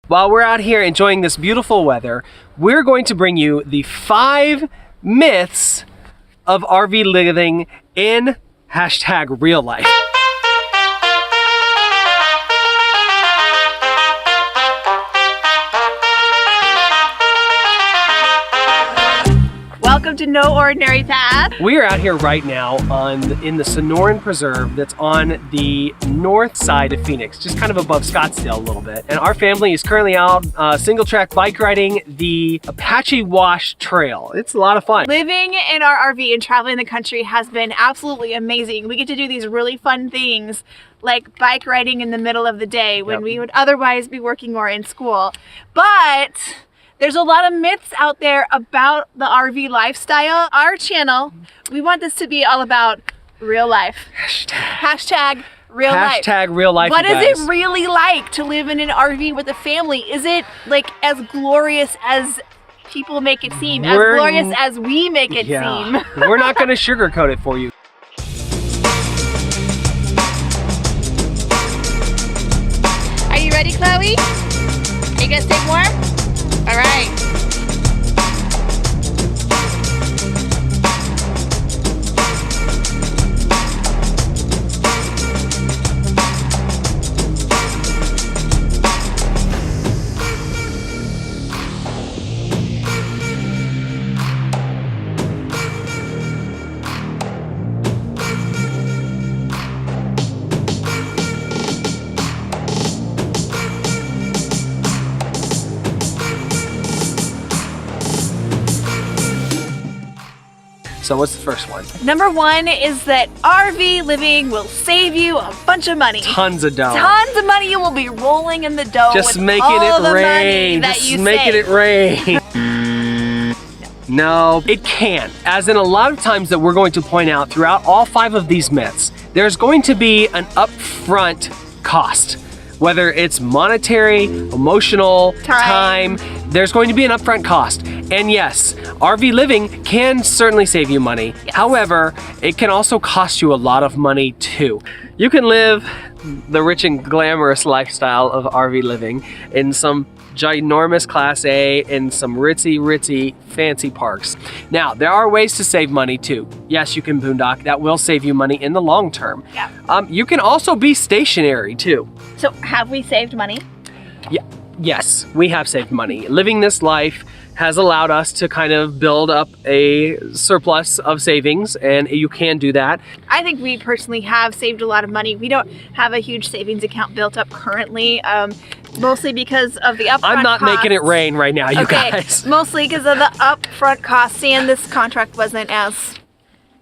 While we're out here enjoying this beautiful weather, we're going to bring you the 5 myths of RV living in #real life. Welcome to No Ordinary Path. We are out here right now in the Sonoran Preserve that's on the north side of Phoenix, just kind of above Scottsdale a little bit. And our family is currently out single track bike riding the Apache Wash Trail. It's a lot of fun. Living in our RV and traveling the country has been absolutely amazing. We get to do these really fun things like bike riding in the middle of the day when we would otherwise be working or in school. But there's a lot of myths out there about the RV lifestyle. Our channel, we want this to be all about real life. Hashtag real life. Hashtag real life. What is it really like to live in an RV with a family? Is it like as glorious as people make it seem? As glorious as we make it seem? We're not going to sugarcoat it for you. Are you ready, Chloe? Are you gonna stay warm? All right. So what's the first one? Number 1 is that RV living will save you a bunch of money. Tons of dough. Tons of money. You will be rolling in the dough. Just with making all it the rain. Money that Just you making save. it rain. No, it can. As in a lot of times that we're going to point out throughout all 5 of these myths, there's going to be an upfront cost. Whether it's monetary, emotional, time, there's going to be an upfront cost. And yes, RV living can certainly save you money. Yes. However, it can also cost you a lot of money too. You can live the rich and glamorous lifestyle of RV living in some ginormous Class A in some ritzy fancy parks. Now, there are ways to save money too. Yes, you can boondock. That will save you money in the long term. Yeah. You can also be stationary too. So have we saved money? Yeah. Yes, we have saved money. Living this life has allowed us to kind of build up a surplus of savings, and you can do that. I think we personally have saved a lot of money. We don't have a huge savings account built up currently, mostly because of the upfront I'm not costs. making it rain right now, you guys. Mostly because of the upfront costs, and this contract wasn't as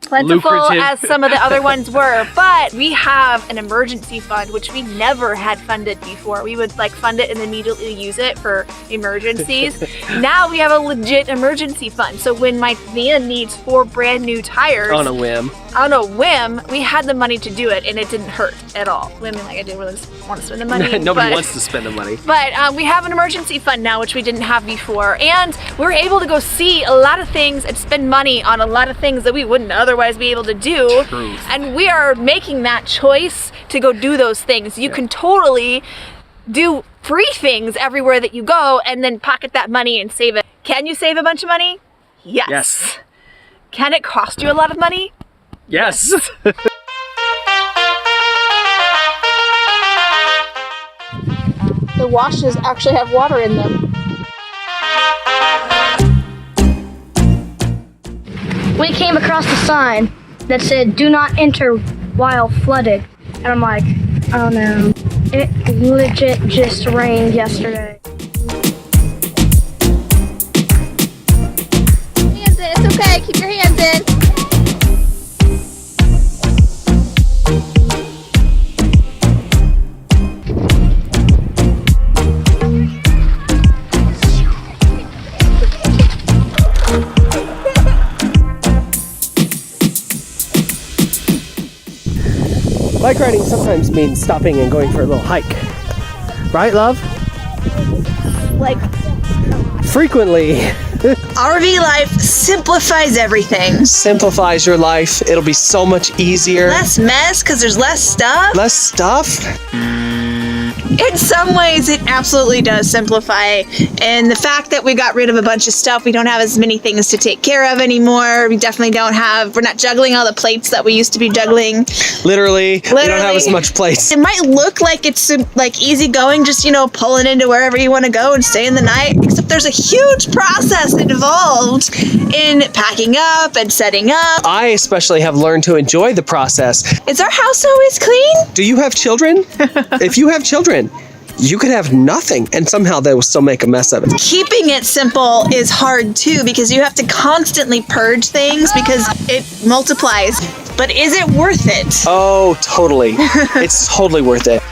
plentiful lucrative as some of the other ones were. But we have an emergency fund, which we never had funded before. We would like fund it and immediately use it for emergencies. Now we have a legit emergency fund. So when my van needs 4 brand new tires On a whim, we had the money to do it, and it didn't hurt at all. I mean, like, I didn't really want to spend the money. Nobody wants to spend the money. But we have an emergency fund now, which we didn't have before. And we're able to go see a lot of things and spend money on a lot of things that we wouldn't otherwise be able to do. Truth. And we are making that choice to go do those things. You can totally do free things everywhere that you go and then pocket that money and save it. Can you save a bunch of money? Yes. Yes. Can it cost you a lot of money? Yes. The washes actually have water in them. We came across a sign that said, "Do not enter while flooded." And I'm like, oh no. It legit just rained yesterday. Hands in, it's okay, keep your hands in. Bike riding sometimes means stopping and going for a little hike. Right, love? Like, Frequently. RV life simplifies everything. Simplifies your life. It'll be so much easier. Less mess because there's less stuff. Less stuff? In some ways, it absolutely does simplify. And the fact that we got rid of a bunch of stuff, we don't have as many things to take care of anymore. We definitely we're not juggling all the plates that we used to be juggling. Literally, we don't have as much plates. It might look like it's like easy going, just, you know, pulling into wherever you want to go and stay in the night, except there's a huge process involved in packing up and setting up. I especially have learned to enjoy the process. Is our house always clean? Do you have children? If you have children, you could have nothing and somehow they will still make a mess of it. Keeping it simple is hard too, because you have to constantly purge things because it multiplies. But is it worth it? Oh, totally. It's totally worth it.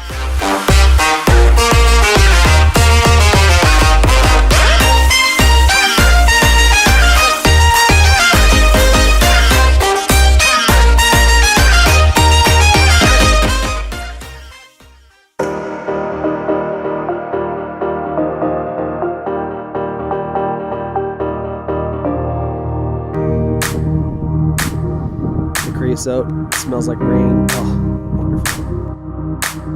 Creosote. It smells like rain. Oh, wonderful.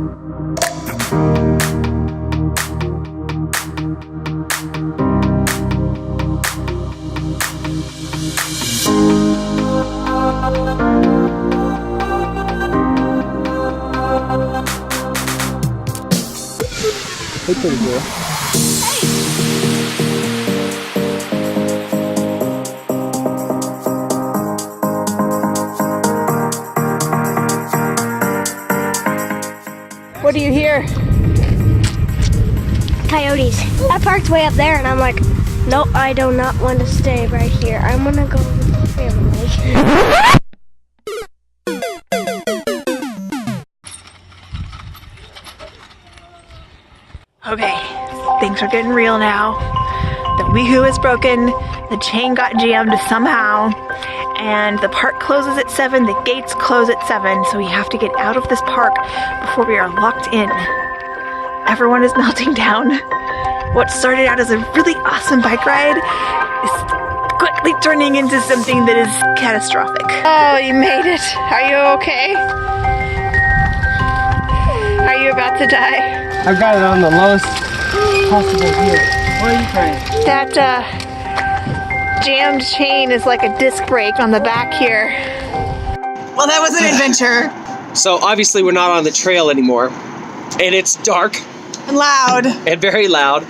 Hey, pretty girl. What do you hear? Coyotes. I parked way up there and I'm like, nope, I do not want to stay right here. I'm gonna go with the family. Okay, things are getting real now. The Woohoo is broken, the chain got jammed somehow, and the park closes at 7, the gates close at 7, so we have to get out of this park before we are locked in. Everyone is melting down. What started out as a really awesome bike ride is quickly turning into something that is catastrophic. Oh, you made it. Are you okay? Are you about to die? I've got it on the lowest possible gear. What are you trying? That jammed chain is like a disc brake on the back here. Well, that was an adventure. So obviously we're not on the trail anymore. And it's dark And loud. and very loud.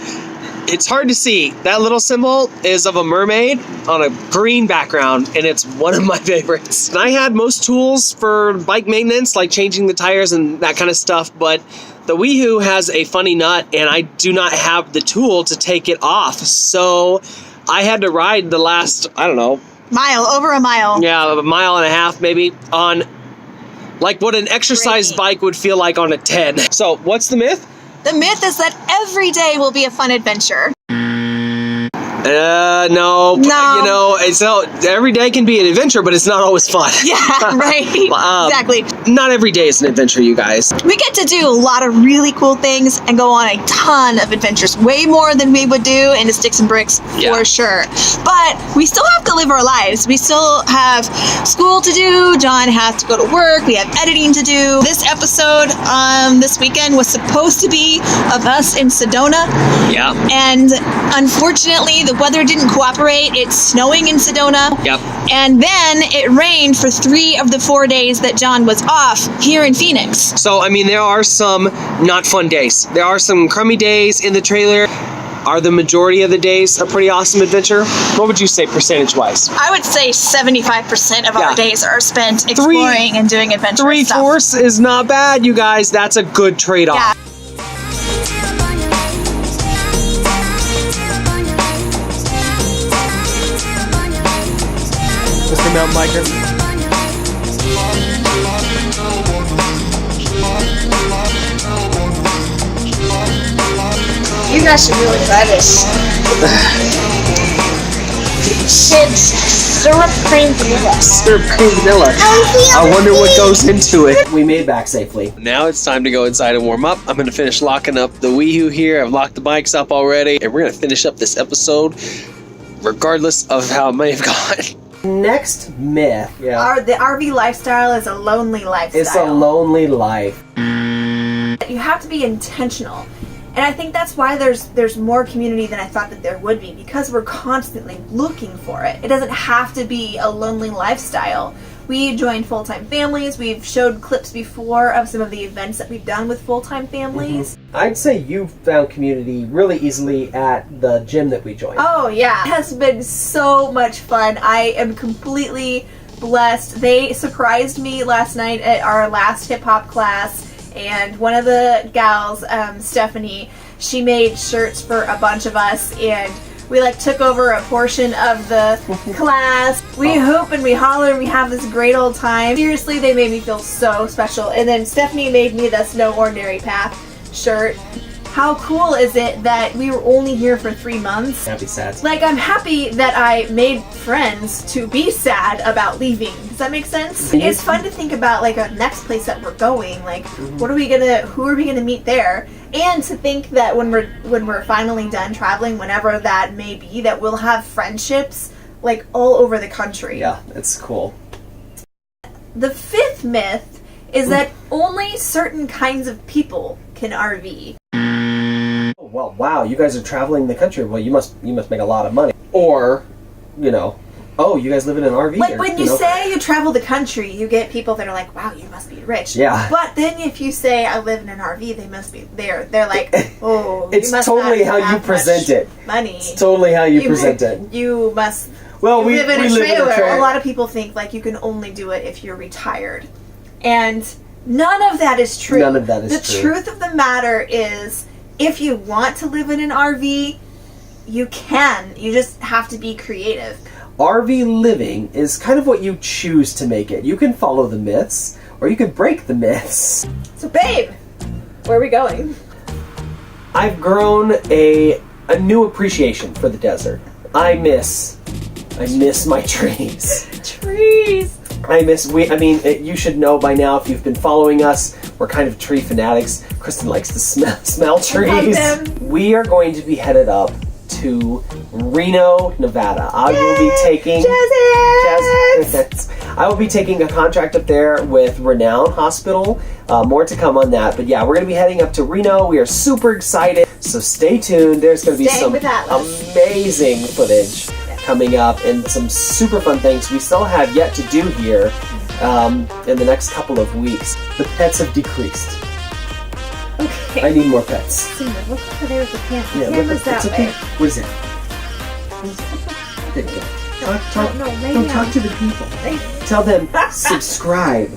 It's hard to see. That little symbol is of a mermaid on a green background, and it's one of my favorites. And I had most tools for bike maintenance, like changing the tires and that kind of stuff, but the Woohoo has a funny nut, and I do not have the tool to take it off. So I had to ride the last, I don't know, Over a mile. yeah, a mile and a half maybe, on like what an exercise bike would feel like on a 10. So what's the myth? The myth is that every day will be a fun adventure. No. You know, it's every day can be an adventure, but it's not always fun. Yeah, right. Exactly. Not every day is an adventure, you guys. We get to do a lot of really cool things and go on a ton of adventures, way more than we would do in the Sticks and Bricks for sure. But we still have to live our lives. We still have school to do. John has to go to work. We have editing to do. This episode this weekend was supposed to be of us in Sedona. Yeah. And unfortunately, the weather didn't cooperate. It's snowing in Sedona. Yep. And then it rained for 3 of the 4 days that John was off here in Phoenix. So, I mean, there are some not fun days. There are some crummy days in the trailer. Are the majority of the days a pretty awesome adventure? What would you say percentage-wise? I would say 75% of our days are spent exploring and doing adventurous stuff. 3/4 is not bad, you guys. That's a good trade-off. Yeah. Mr. Mountain Biker. You guys should really try this. It's syrup cream vanilla. Syrup cream vanilla. I wonder what goes into it. We made back safely. Now it's time to go inside and warm up. I'm going to finish locking up the Woohoo here. I've locked the bikes up already. And we're going to finish up this episode regardless of how it may have gone. Next myth. Yeah. The RV lifestyle is a lonely lifestyle. It's a lonely life. You have to be intentional. And I think that's why there's more community than I thought that there would be, because we're constantly looking for it. It doesn't have to be a lonely lifestyle. We joined full-time families. We've showed clips before of some of the events that we've done with full-time families. I'd say you found community really easily at the gym that we joined. Oh yeah, it has been so much fun. I am completely blessed. They surprised me last night at our last hip-hop class, and one of the gals, Stephanie, she made shirts for a bunch of us, and we like took over a portion of the class. We hoop and we holler and we have this great old time. Seriously, they made me feel so special. And then Stephanie made me the No Ordinary Path shirt. How cool is it that we were only here for 3 months? Happy sad. Like, I'm happy that I made friends to be sad about leaving. Does that make sense? It's fun to think about like a next place that we're going. Like, who are we gonna meet there? And to think that when we're finally done traveling, whenever that may be, that we'll have friendships like all over the country. Yeah, it's cool. The 5th myth is that only certain kinds of people can RV. Well, wow, you guys are traveling the country. Well, you must make a lot of money. Or, you know, oh, you guys live in an RV. Like when you say you travel the country, you get people that are like, wow, you must be rich. Yeah. But then if you say I live in an RV, they must be they're like, oh, it's you must totally not how you have present much it. Money. It's totally how you present it. You must Well, we live in a live trailer. in a trailer. A lot of people think like you can only do it if you're retired. And none of that is true. None of that is true. The truth of the matter is, if you want to live in an RV, you can. You just have to be creative. RV living is kind of what you choose to make it. You can follow the myths, or you can break the myths. So, babe, where are we going? I've grown a new appreciation for the desert. I miss my trees. Trees. You should know by now if you've been following us, we're kind of tree fanatics. Kristen likes to smell trees. I love them. We are going to be headed up to Reno, Nevada. I will be taking I will be taking a contract up there with Renown Hospital. More to come on that. But yeah, we're going to be heading up to Reno. We are super excited. So stay tuned. There's going to be some amazing footage coming up and some super fun things we still have yet to do here in the next couple of weeks. The pets have decreased. Okay. I need more pets. Cinder, look over there with the camera. Yeah, Camera's that way. What is it? There you go. Talk to the people. Tell them subscribe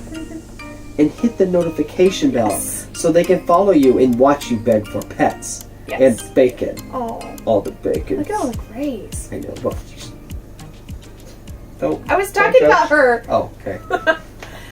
and hit the notification bell so they can follow you and watch you beg for pets and bacon. Oh, all the bacon. look at all the grays. I know. Well, I was talking about her. Oh, okay.